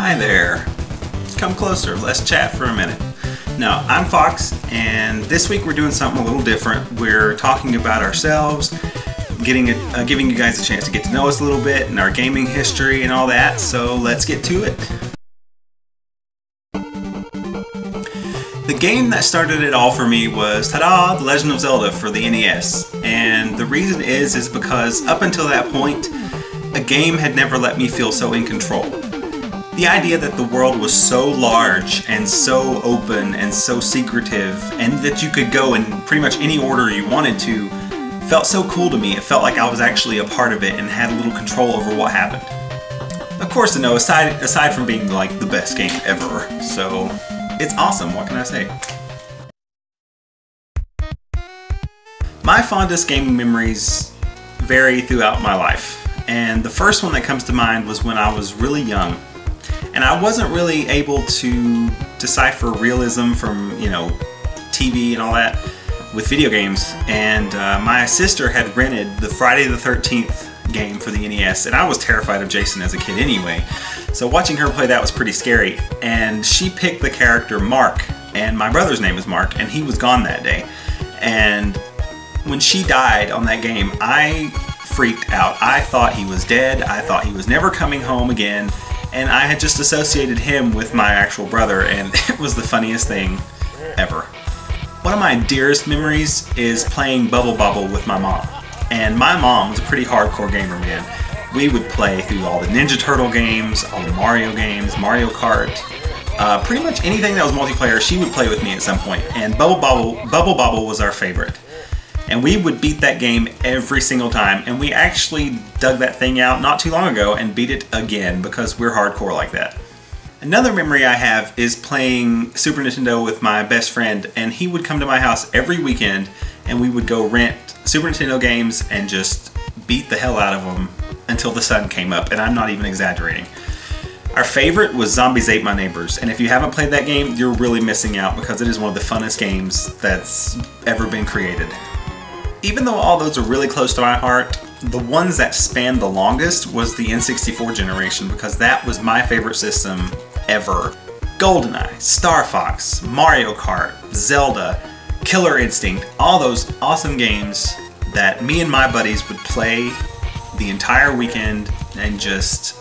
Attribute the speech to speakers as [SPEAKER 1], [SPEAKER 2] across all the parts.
[SPEAKER 1] Hi there. Come closer, let's chat for a minute. Now, I'm Fox, and this week we're doing something a little different. We're talking about ourselves, giving you guys a chance to get to know us a little bit and our gaming history and all that, so let's get to it. The game that started it all for me was, ta-da, The Legend of Zelda for the NES. And the reason is because up until that point, a game had never let me feel so in control. The idea that the world was so large and so open and so secretive and that you could go in pretty much any order you wanted to felt so cool to me. It felt like I was actually a part of it and had a little control over what happened. Of course, you know, aside from being like the best game ever, so it's awesome, what can I say? My fondest gaming memories vary throughout my life, and the first one that comes to mind was when I was really young. And I wasn't really able to decipher realism from, you know, TV and all that with video games. And my sister had rented the Friday the 13th game for the NES, and I was terrified of Jason as a kid anyway. So watching her play that was pretty scary. And she picked the character Mark, and my brother's name is Mark, and he was gone that day. And when she died on that game, I freaked out. I thought he was dead. I thought he was never coming home again. And I had just associated him with my actual brother, and it was the funniest thing ever. One of my dearest memories is playing Bubble Bobble with my mom. And my mom was a pretty hardcore gamer, man. We would play through all the Ninja Turtle games, all the Mario games, Mario Kart, pretty much anything that was multiplayer, she would play with me at some point. And Bubble Bobble was our favorite. And we would beat that game every single time, and we actually dug that thing out not too long ago and beat it again because we're hardcore like that. Another memory I have is playing Super Nintendo with my best friend, and he would come to my house every weekend and we would go rent Super Nintendo games and just beat the hell out of them until the sun came up, and I'm not even exaggerating. Our favorite was Zombies Ate My Neighbors, and if you haven't played that game, you're really missing out because it is one of the funnest games that's ever been created. Even though all those are really close to my heart, the ones that spanned the longest was the N64 generation because that was my favorite system ever. GoldenEye, Star Fox, Mario Kart, Zelda, Killer Instinct, all those awesome games that me and my buddies would play the entire weekend and just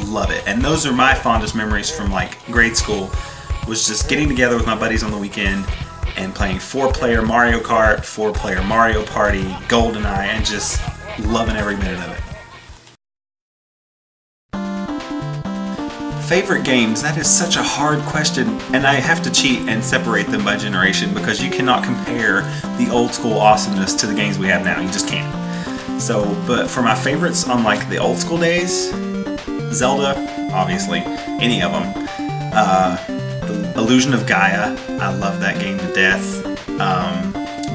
[SPEAKER 1] love it. And those are my fondest memories from like grade school, was just getting together with my buddies on the weekend and playing 4-player Mario Kart, 4-player Mario Party, GoldenEye, and just loving every minute of it. Favorite games? That is such a hard question, and I have to cheat and separate them by generation because you cannot compare the old school awesomeness to the games we have now. You just can't. So, but for my favorites on like the old school days, Zelda, obviously, any of them. The Illusion of Gaia, I love that game to death.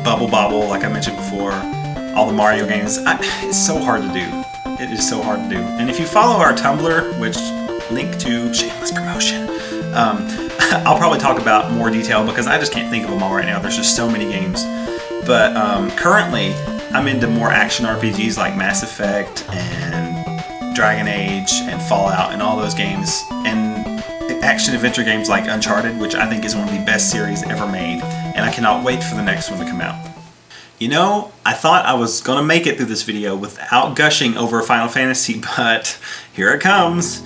[SPEAKER 1] Bubble Bobble, like I mentioned before. All the Mario games. It's so hard to do. It is so hard to do. And if you follow our Tumblr, which link to shameless promotion, I'll probably talk about more detail because I just can't think of them all right now. There's just so many games. But currently, I'm into more action RPGs like Mass Effect and Dragon Age and Fallout and all those games. And action-adventure games like Uncharted, which I think is one of the best series ever made, and I cannot wait for the next one to come out. You know, I thought I was going to make it through this video without gushing over Final Fantasy, but here it comes.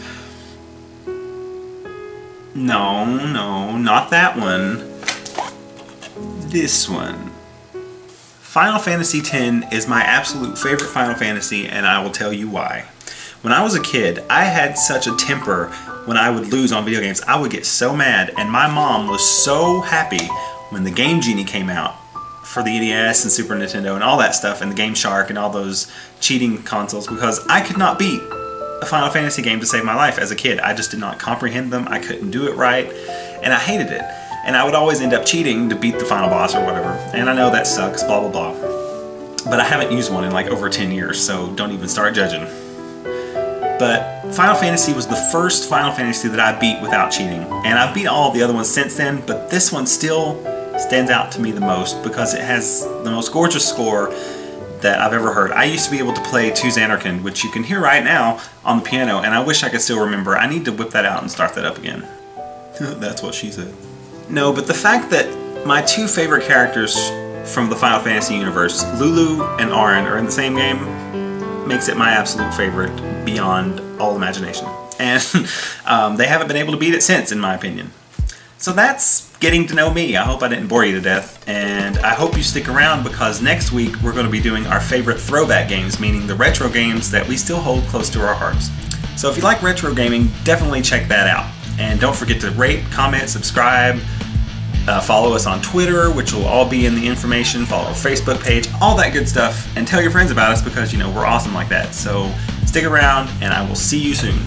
[SPEAKER 1] No, not that one. This one. Final Fantasy X is my absolute favorite Final Fantasy, and I will tell you why. When I was a kid, I had such a temper when I would lose on video games. I would get so mad, and my mom was so happy when the Game Genie came out for the NES and Super Nintendo and all that stuff, and the Game Shark and all those cheating consoles, because I could not beat a Final Fantasy game to save my life as a kid. I just did not comprehend them, I couldn't do it right, and I hated it. And I would always end up cheating to beat the final boss or whatever. And I know that sucks, blah blah blah. But I haven't used one in like over 10 years, so don't even start judging. But Final Fantasy was the first Final Fantasy that I beat without cheating. And I've beat all of the other ones since then, but this one still stands out to me the most because it has the most gorgeous score, that I've ever heard. I used to be able to play To Xanarkand, which you can hear right now on the piano, and I wish I could still remember. I need to whip that out and start that up again. That's what she said. No, but the fact that my two favorite characters from the Final Fantasy universe, Lulu and Auron, are in the same game makes it my absolute favorite beyond all imagination. And they haven't been able to beat it since, in my opinion. So that's getting to know me. I hope I didn't bore you to death, and I hope you stick around because next week we're going to be doing our favorite throwback games, meaning the retro games that we still hold close to our hearts. So if you like retro gaming, definitely check that out. And don't forget to rate, comment, subscribe, follow us on Twitter, which will all be in the information, follow our Facebook page, all that good stuff, and tell your friends about us because, you know, we're awesome like that. So stick around, and I will see you soon.